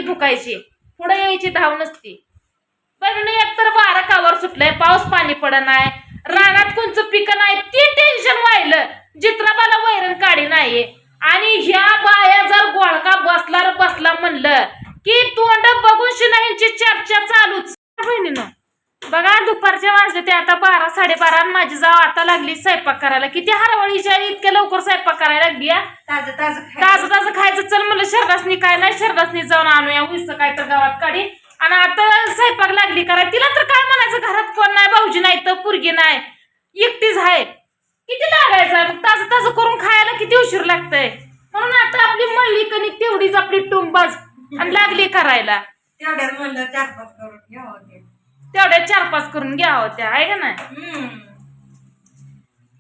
धुकायची, पुढे यायची धाव नसती. पण एकतर 12 कावर सुटलंय, पाऊस पाणी पड नाही, रानात कोणचं पिकं नाही, ती टेन्शन व्हायलं. जित्राबाला वैरण काढी नाही आणि ह्या बाया जर गोळका बसला म्हणलं की तोंड बघून शिनाहींची चर्चा चालूच. बहिणीनं बघा दुपारच्या वाजले ते आता 12 12:30 आणि माझी जाव आता लागली स्वयंपाक करायला. किती हरवळीच्या इतक्या लवकर स्वयंपाक करायला लागली. ताजं ताजं खायचं. चल म्हणलं शरदासनी काय नाही, शरदासनी जाऊन आणूया उस काय तर गावात काढी. आणि आता स्वयंपाक लागली करा. तिला तर काय म्हणायचं, घरात कोण नाही, भाऊजी नाही तर पुरगी नाही, एकटीच आहे, किती लागायचं. ताजं ताजं करून खायला किती उशीर लागतंय. म्हणून आता आपली मळली कणिक तेवढीच आपली टुंबाज आणि लागली करायला. तेवढ्यात म्हणलं 4-5 करून घ्या होते, तेवढ्या 4-5 करून घ्या होत्या, आहे का नाही.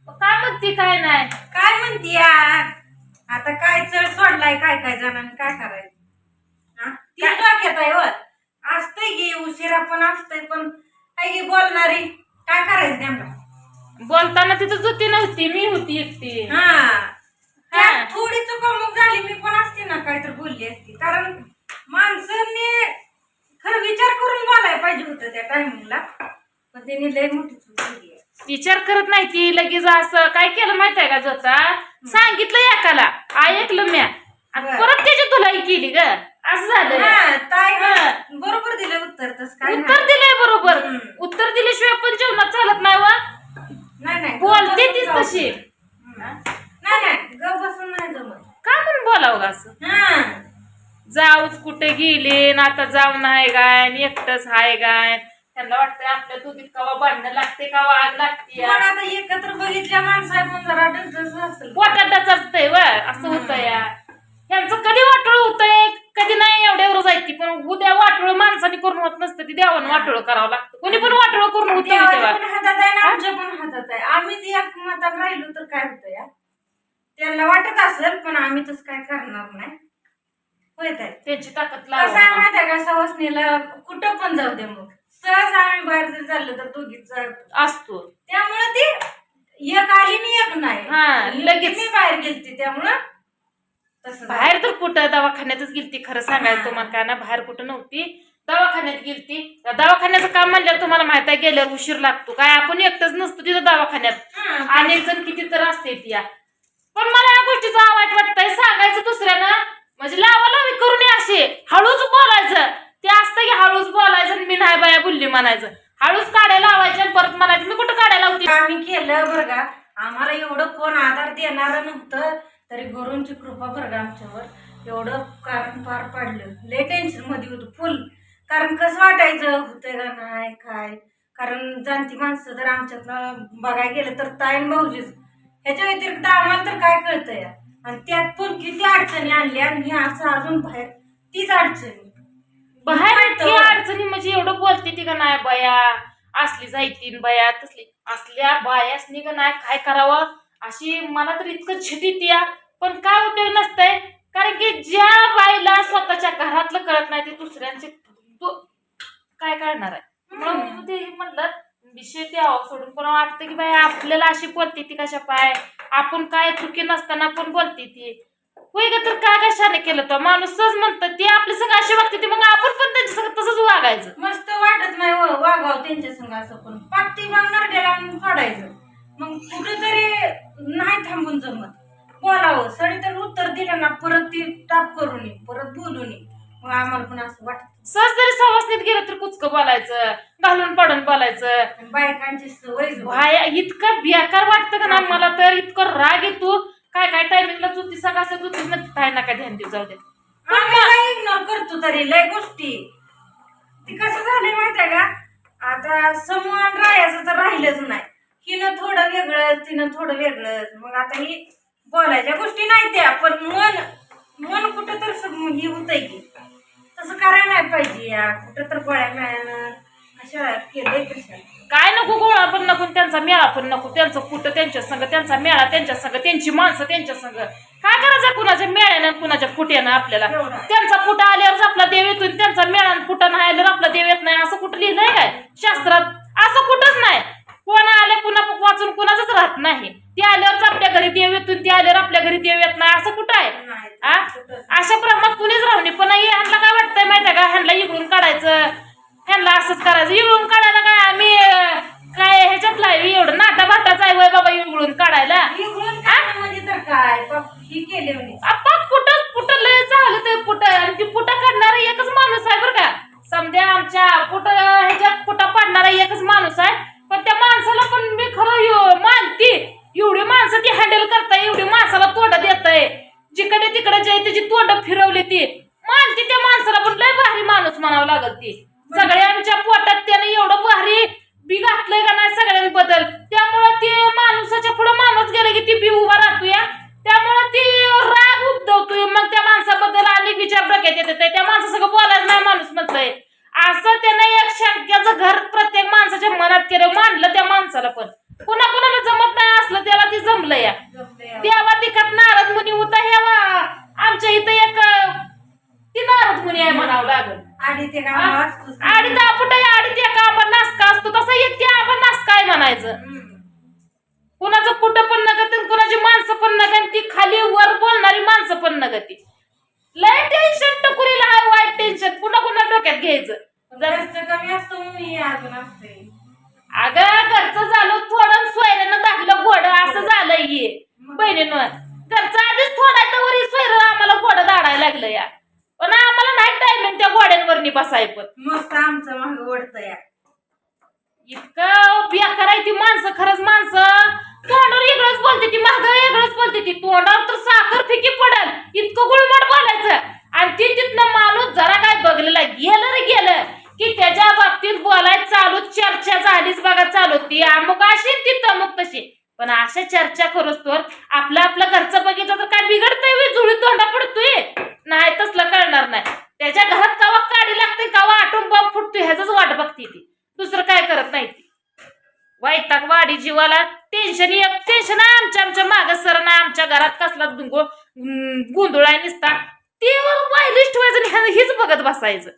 काय म्हणते काय नाही, काय म्हणती यार. आता काय चढ सोडलाय काय काय जणांनी, काय करायचं. ती डोक्यात आहे वर असतंय की उशिरा पण असतंय, पण काय की बोलणारी काय करायचं त्यांना. बोलताना तिथं जुती नव्हती, मी होती एकटी. थोडी चुकामुक झाली, मी पण असते ना काय तर बोलली असती. कारण माणसांनी खरं विचार करून बोलायला पाहिजे होतं त्या टायमिंगला, पण त्यांनी लय मोठी चूक केली. विचार करत नाही ती. लगेच असं काय केलं माहित आहे का, जोता सांगितलं एकाला, ऐकलं म्या, परत त्याची तुलाई केली ग, असं झालं. ताई बरोबर दिलं उत्तर. तस काय उत्तर दिलंय बरोबर. उत्तर दिल्याशिवाय पण जेवणात चालत नाही वा. नाही बोलते तीच तशी. नाही ग बसून नाही जमत. का म्हणून बोलावं असं. जाऊच कुठे गेली ना, आता जाऊ नाही गाय, एकटच हाय गाय. त्यांना वाटतंय आपल्या दोघीत कवा भांडणं लागते, कवा आग लागते. आता एकत्र बघितल्या माणसा पण जरा डच असेल, पोटात डचतंय व, असं होतं या. ह्यांचं कधी वाटोळ होतंय, कधी नाही एवढ्यावर जायची. पण उद्या वाटोळ माणसाने करून होत नसतं, ती देवानं वाटोळ करावं लागतं. कोणी पण वाटोळ करून होतं तेव्हा. पण हातात आहे ना, आमच्या पण हातात आहे. आम्हीच एक मतात राहिलो तर काय होतं या. त्यांना वाटत असेल पण आम्ही तसं काय करणार नाही. होत आहे त्यांची ताकद कसं आहे माहिती आहे का, सवासणीला कुठं पण जाऊ दे, मग सहज आम्ही बाहेर जर चाललो तर दोघीच असतो. त्यामुळे ती एक आली आणि एक नाही. लगेच मी बाहेर गेलती, त्यामुळं तसं. बाहेर तर कुठं दवाखान्यातच गेलती. खरं सांगायचं तुम्हाला काय ना, बाहेर कुठं नव्हती, दवाखान्यात गेलती. दवाखान्याचं काम म्हणल्यावर तुम्हाला माहित आहे गेल्यावर उशीर लागतो. काय आपण एकटंच नसतो तिथं दवाखान्यात, अनेक जण किती तर असते ती. पण मला या गोष्टीचं वाईट वाटतंय सांगायचं दुसऱ्यानं, म्हणजे लावालावी करून असे हळूच बोलायचं. ते असतं की हळूच बोलायचं, मी नाही बाया बोलली म्हणायचं, हळूच काढायला लावायचं परत म्हणायचं मी कुठं काढायला लावते. आम्ही केलं बरं का, आम्हाला एवढं कोण आधार देणार नव्हतं, तरी गुरूंची कृपा बरं का आमच्यावर. एवढं कारण पार पाडलं. लय टेन्शन मध्ये होतं फुल. कारण कसं वाटायचं होतंय का नाही काय. कारण जाणती माणसं जर आमच्यातनं बघायला गेलं तर ताईन भाऊजीच, ह्याच्या व्यतिरिक्त आम्हाला तर काय कळतं या. आणि त्यात पण किती अडचणी आणल्या, आणि हे असं अजून बाहेर तीच अडचणी बाहेर अडचणी. म्हणजे एवढं बोलते ती का नाही बाया, असली जायतीन बाया तसली, असल्या बायासनी का नाही काय करावं अशी मला तर इतकं झिट येते. पण काय उपयोग नसतंय, कारण की ज्या बाईला स्वतःच्या घरातलं कळत नाही ते दुसऱ्यांचे काय कळणार आहे. म्हणून ते म्हणलं विषय द्यावं सोडून. पण वाटतं की बाई आपल्याला अशी बोलते ती कशा पाय, आपण काय चुकी नसताना पण बोलते ती होय ग. तर काय कशाने केलं तो माणूस सहज म्हणतात ती आपल्या संग अशी वागते ती, मग आपण पण त्यांच्या संग तसंच वागायचं. मस्त वाटत नाही वागावं त्यांच्या संग असं. पण पाकती वागणार गेला सोडायचं. मग कुठेतरी नाही थांबून जमत, बोलावं. सडी तर उत्तर दिलं ना परत ती टाप करून परत बोलून, मग आम्हाला पण असं वाटत. सहज जरी सवासनीत गेलं तर कुचकं बोलायचं, घालून पडून बोलायचं. बायकांची सवय इतकं बेकार वाटतं का ना मला तर, इतकं राग येतो. काय काय टायमिंगला चुती सगळं चुतीच नक्की काय नका ध्यान देऊ, जाऊ दे. इग्नोर करतो तरी लय गोष्टी. ती कसं झालंय माहितीये का, आता समूह राहायचं तर राहिलंच नाही. हिनं थोडं वेगळंच, तिनं थोडं वेगळंच. मग आता ही बोलायच्या गोष्टी नाही त्या, पण मन कुठं तर ही होतंय की तसं करायला नाही पाहिजे या. कुठं तर गोळ्या मिळालं कशा केलंय कशा. काय नको गोळा पण नको, त्यांचा मेळा पण नको. त्यांचं कुठं त्यांच्या संग, त्यांचा मेळा त्यांच्या संग, त्यांची माणसं त्यांच्या संग. काय करायचं कुणाच्या मेळ्यानं कुणाच्या फुट्यानं आपल्याला. त्यांचा फुटा आल्यावरच आपला देव येतो, त्यांचा मेळा फुटा नाही आल्यावर आपला देव येत नाही असं कुठं लिहिलंय काय शास्त्रात? असं कुठंच नाही. कोण आले पुन्हा वाचून कुणाचंच राहत नाही. ते आल्यावरच आपल्या घरी देव येतो, ते आल्यावर आपल्या घरी देव येत नाही असं कुठं आहे. अशा प्रमाणात कुणीच राहणे. पण यांना काय वाटतंय करायचं, ह्यांना असंच करायचं. इवळून काढायला काय आम्ही काय ह्याच्यातला आहे एवढं नाटा भाटाचा आहे वय बाबा इवळून काढायला. इकडून काढणं म्हणजे तर काय ही केले म्हणे. आपण कुठं लय झालं ते पुट आणि ती पुटा काढणारा एकच माणूस आहे बरं का. समजा आमच्या ह्याच्यात पुटा पाडणारा एकच माणूस आहे, पण त्या माणसाला पण मी खरं मानती. एवढी माणसं ती हँडल करताय, एवढी माणसाला तोंड देताय, जिकडे तिकडे जे त्याची तोंड फिरवली ती मानती. त्या माणसाला पण लय भारी माणूस म्हणावं लागत ती. सगळ्या आमच्या पोटात त्याने एवढं भारी बी घातलंय का नाही सगळ्यांबद्दल. त्यामुळं ते माणसाच्या पुढे माणूस गेला की ती बी उभा राहतोय. त्यामुळं ती राग उपदवतोय. मग त्या माणसाबद्दल अनेक विचार डोक्यात येतात. त्या माणसासंग बोलायचं नाही माणूस म्हणतंय असं त्यानं एक शंक्याचं घर प्रत्येक माणसाच्या मनात केलं, मांडलं त्या माणसाला. पण कुणाला जमत नाही असलं त्याला ती जमलं या. देवा तिकट नारद मुनी होता ह्या आमच्या इथं एक ती नारद मुनी आहे म्हणावं लागल. आडी ते आडी दापुट आडी ते का आपण नासका असतो तसा इतके आपण नासका आहे म्हणायचं. कुणाचं कुठ पण नगत, कुणाची माणसं पण नगत, ती खाली वर बोलणारी माणसं पण नगती. लय टेन्शन टकुरीला आहे, वाईट टेन्शन पुन्हा डोक्यात घ्यायचं. कमी असतो मी अजून असते. अगं घरचं झालं थोडं सोयऱ्यानं दाखलं घोडं असं झालंय हे बहिणीनं. घरचं आधीच थोडा वरी सोयरं आम्हाला घोडं दाडायला लागलं या. पण आम्हाला नाही टाइम त्या घोड्यांवरनी बसाय. पण मस्त आमचं माग ओढत या. इतकं बेकार आहे ती माणसं. खरंच माणसं तोंडावर वेगळंच बोलते ती, माग वेगळंच बोलते ती. तोंडावर तर साखर फिकी पडल इतकं गुळमट बोलायचं. आणि ती तिथनं माणूस जरा काय बघलेला गेलं रे गेलं की त्याच्या बाबतीत बोलायचं चालू, चर्चा झालीच बघा चालू. ती अमुक अशी ती तमुक तशी. पण अशा चर्चा करूच तर आपलं घरचं बघितलं तर काय बिघडतंय, जुळी तोंडा पडतोय नाही, तसलं कळणार नाही. त्याच्या घरात कवा काढी लागते, कवा आटून बॉम्ब फुटतोय ह्याच वाट बघते ती, दुसरं काय करत नाही ती. वैताग वाडी जीवाला. टेन्शन आमच्या माग सर नाही. आमच्या घरात कसला गोंधळ आहे निसता ते वायलिस्ट व्हायचं, हीच बघत बसायचं.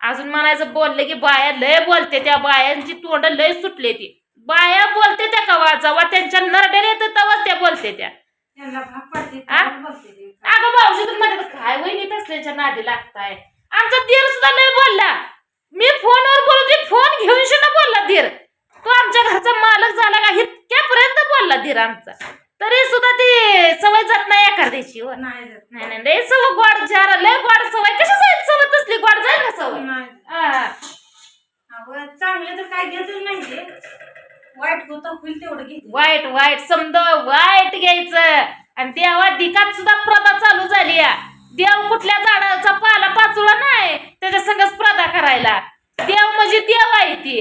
अजून म्हणायचं बोलले की बाया लय बोलते, त्या बायांची तोंड लय सुटले. ती बाया बोलते त्या कवा जेव्हा त्यांच्या नरड्याला येतं तेव्हाच त्या बोलते त्या. अगं भाऊजी तुम्हाला काय वहिनीत असल्याच्या नादी लागताय. आमचा धीर सुद्धा लय बोलला. मी फोनवर बोलते, फोन घेऊन सुद्धा बोलला धीर. तो आमच्या घरचा मालक झाला का इतक्यापर्यंत बोलला धीर आमचा. तरी सुद्धा ती सवय जात नाही एखाद्याची. नाही लय सवय गोड झार, लय गोड सवय. कशा सवय तसली गोड जाईल का सवय. चांगले तर काय घेतच नाही, वाईट होतं होईल तेवढं घे. वाईट समज वाईट घ्यायचं. आणि देवा दिकात सुद्धा प्रथा चालू झाली या. देव कुठल्या झाडाचा पाला पाचोळा नाही त्याच्या संगच प्रथा करायला. देव म्हणजे देव आहे ती,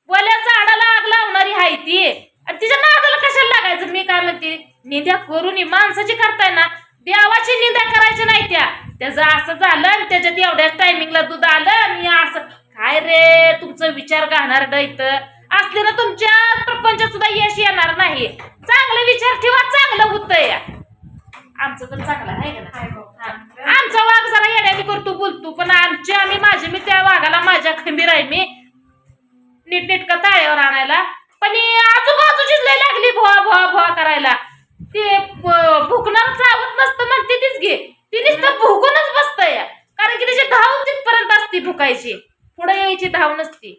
बोल्या झाडाला आग लावणारी आहे ती. आणि तिच्या नादाला कशाला लागायचं. मी काय म्हणते, निंदा करून माणसाची करताय ना, देवाची निंदा करायची नाही. त्याचं असं झालं आणि त्याच्यात एवढ्याच टायमिंगला दूध आलं आणि असं काय रे तुमचं विचार घालणार डैत असले ना तुमच्या प्रपंचात सुद्धा यश येणार नाही. चांगले विचार ठेवा, चांगलं होतंय. आमचं तर चांगलं आहे का ना. आमचा वाघ जरा येण्याने करतो बोलतो, पण माझे मी त्या वाघाला माझ्या खंबीर आहे. मी नीटनेटका ताळ्यावर आणायला, पण आजूबाजूचीच लय लागली भोवा भोवा भोवा करायला. ते भुकणार चावत नसतं म्हणते तीच घे, ती नुसतं भुकूनच बसतंय. कारण की त्याची धाव तिथपर्यंत असते भुकायची, पुढे यायची धाव नसती.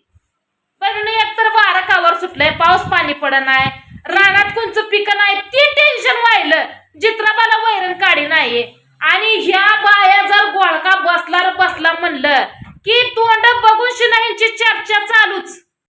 पण एकतर वारा कावर सुटलंय, पाऊस पाणी पडत नाही, रानात कोणचं पिकं नाही, ते टेन्शन व्हायलं. जित्राबाला वैरण काढी नाही. आणि ह्या बाया जर